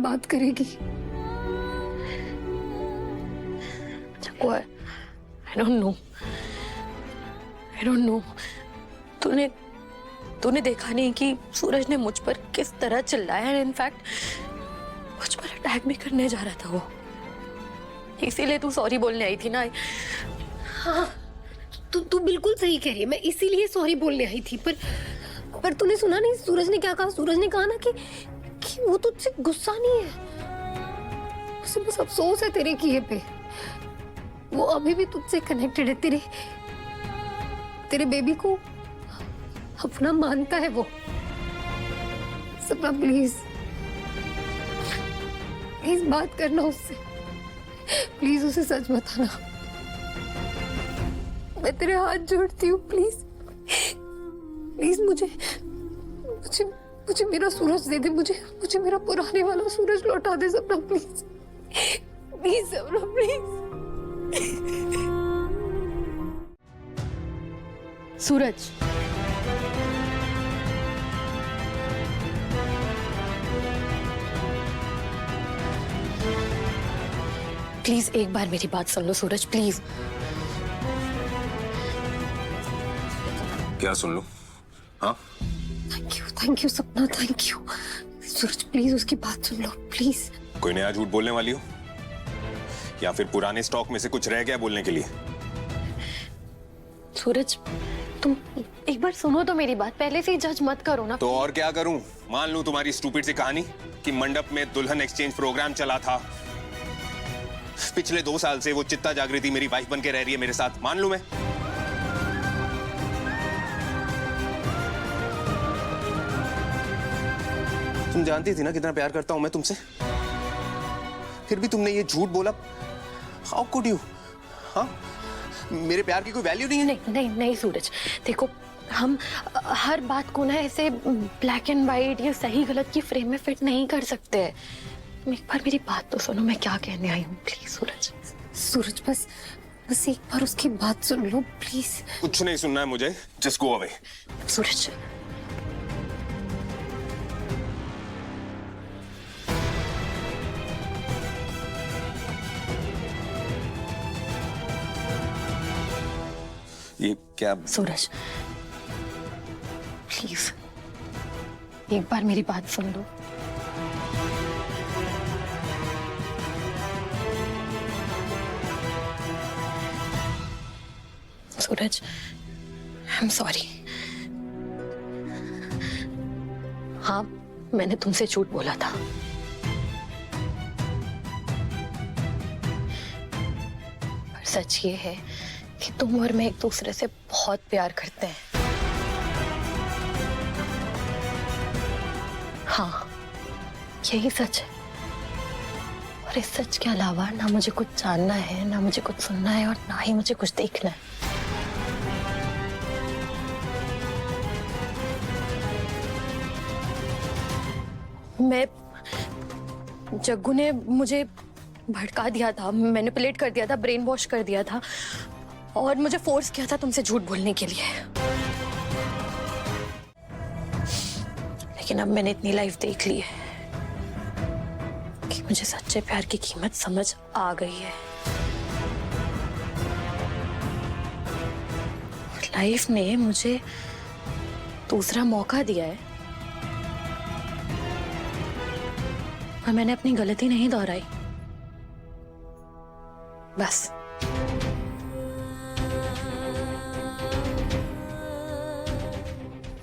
बात करेगी। I don't know। तूने देखा नहीं कि सूरज ने मुझ पर किस तरह चिल्लाया है। इनफैक्ट मुझ पर अटैक भी करने जा रहा था वो। इसीलिए तू सॉरी बोलने आई थी ना। हाँ, तू बिल्कुल सही कह रही है। मैं इसीलिए सॉरी बोलने आई थी। पर तूने सुना नहीं सूरज ने क्या कहा? सूरज ने कहा ना कि वो तुझसे गुस्सा नहीं है, उसे बस अफसोस है तेरे किए पे। वो अभी भी तुझसे कनेक्टेड है, तेरे बेबी को अपना मानता है वो। सपना प्लीज बात करना उससे, प्लीज उसे सच बताना। मैं तेरे हाथ जोड़ती हूँ, प्लीज मुझे मेरा सूरज दे दे। मुझे मेरा पुराने वाला सूरज लौटा दे सपना, प्लीज सपना प्लीज। सूरज, प्लीज एक बार मेरी बात सुन लो सूरज, प्लीज। क्या सुन लो? हाँ, थैंक यू सपना, थैंक यू। सूरज प्लीज उसकी बात सुन लो, प्लीज। कोई नया झूठ बोलने वाली हो या फिर पुराने स्टॉक में से कुछ रह गया बोलने के लिए? सूरज तुम एक बार सुनो तो मेरी बात, पहले से ही जज मत करो ना। तो और क्या करूं? मान लूं तुम्हारी स्टूपिड सी कहानी कि मंडप में दुल्हन एक्सचेंज प्रोग्राम चला था, पिछले 2 साल से वो चित्ता जागृति मेरी वाइफ बन के रह रही है मेरे साथ, मान लूं मैं? तुम जानती थी ना कितना प्यार करता हूं मैं तुमसे, फिर भी तुमने ये झूठ बोला। How could you? हाँ, मेरे प्यार की कोई वैल्यू नहीं है? नहीं सूरज, देखो हम हर बात को ना ऐसे ब्लैक एंड व्हाइट या सही गलत की फ्रेम में फिट नहीं कर सकते। एक बार मेरी बात तो सुनो, मैं क्या कहने आई हूँ, प्लीज सूरज। बस एक बार उसकी बात सुन लो, प्लीज। कुछ नहीं सुनना है मुझे, जस्ट गो अवे। सूरज, ये क्या? सूरज प्लीज एक बार मेरी बात सुन लो। सूरज, आई एम सॉरी। हाँ, मैंने तुमसे झूठ बोला था। पर सच ये है कि तुम और मैं एक दूसरे से बहुत प्यार करते हैं। हाँ, यही सच है। और इस सच के अलावा ना मुझे कुछ जानना है, ना मुझे कुछ सुनना है, और ना ही मुझे कुछ देखना है। जग्गू ने मुझे भड़का दिया था, मैनिपुलेट कर दिया था, ब्रेन वॉश कर दिया था और मुझे फोर्स किया था तुमसे झूठ बोलने के लिए। लेकिन अब मैंने इतनी लाइफ देख ली है कि मुझे सच्चे प्यार की कीमत समझ आ गई है। लाइफ ने मुझे दूसरा मौका दिया है और मैंने अपनी गलती नहीं दोहराई। बस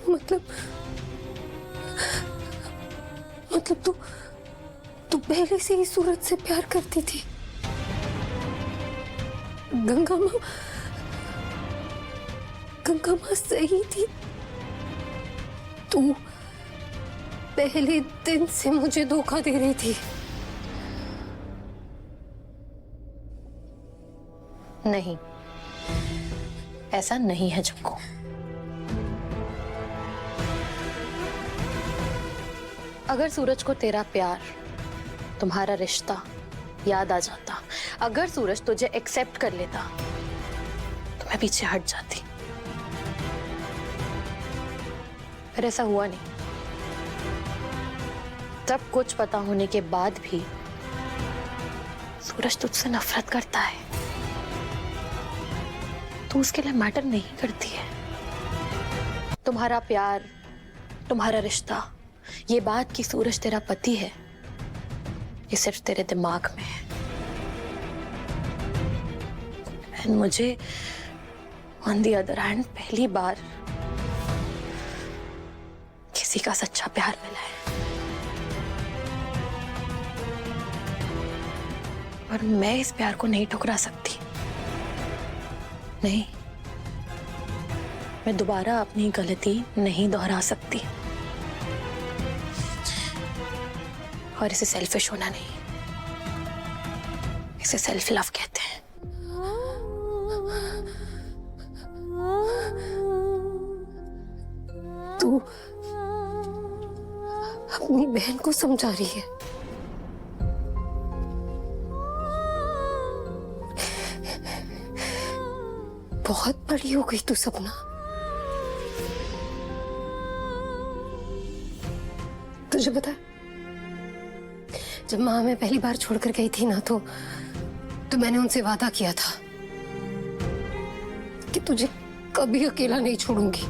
मतलब तू पहले से ही सूरज से प्यार करती थी? गंगा माँ सही थी। तू पहले दिन से मुझे धोखा दे रही थी। नहीं, ऐसा नहीं है जग्गू। अगर सूरज को तेरा प्यार, तुम्हारा रिश्ता याद आ जाता, अगर सूरज तुझे एक्सेप्ट कर लेता तो मैं पीछे हट जाती। पर ऐसा हुआ नहीं। सब कुछ पता होने के बाद भी सूरज तुझसे नफरत करता है। तू उसके लिए मैटर नहीं करती है। तुम्हारा प्यार, तुम्हारा रिश्ता, ये बात कि सूरज तेरा पति है, ये सिर्फ तेरे दिमाग में है। एंड मुझे ऑन द अदर हैंड पहली बार किसी का सच्चा प्यार मिला है। और मैं इस प्यार को नहीं ठुकरा सकती। नहीं, मैं दोबारा अपनी गलती नहीं दोहरा सकती। और इसे सेल्फिश होना नहीं, इसे सेल्फ लव कहते हैं। तू अपनी बहन को समझा रही है। बहुत बड़ी हो गई तू सपना। तुझे पता है, जब माँ हमें पहली बार छोड़कर गई थी ना, तो मैंने उनसे वादा किया था कि तुझे कभी अकेला नहीं छोड़ूंगी।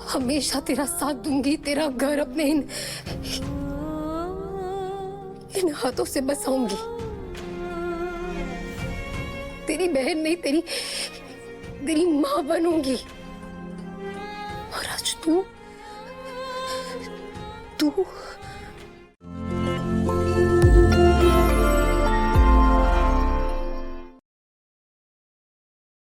हमेशा तेरा साथ दूंगी, तेरा घर अपने इन हाथों से बसाऊंगी। तेरी बहन नहीं, तेरी मां बनूंगी। और आज तू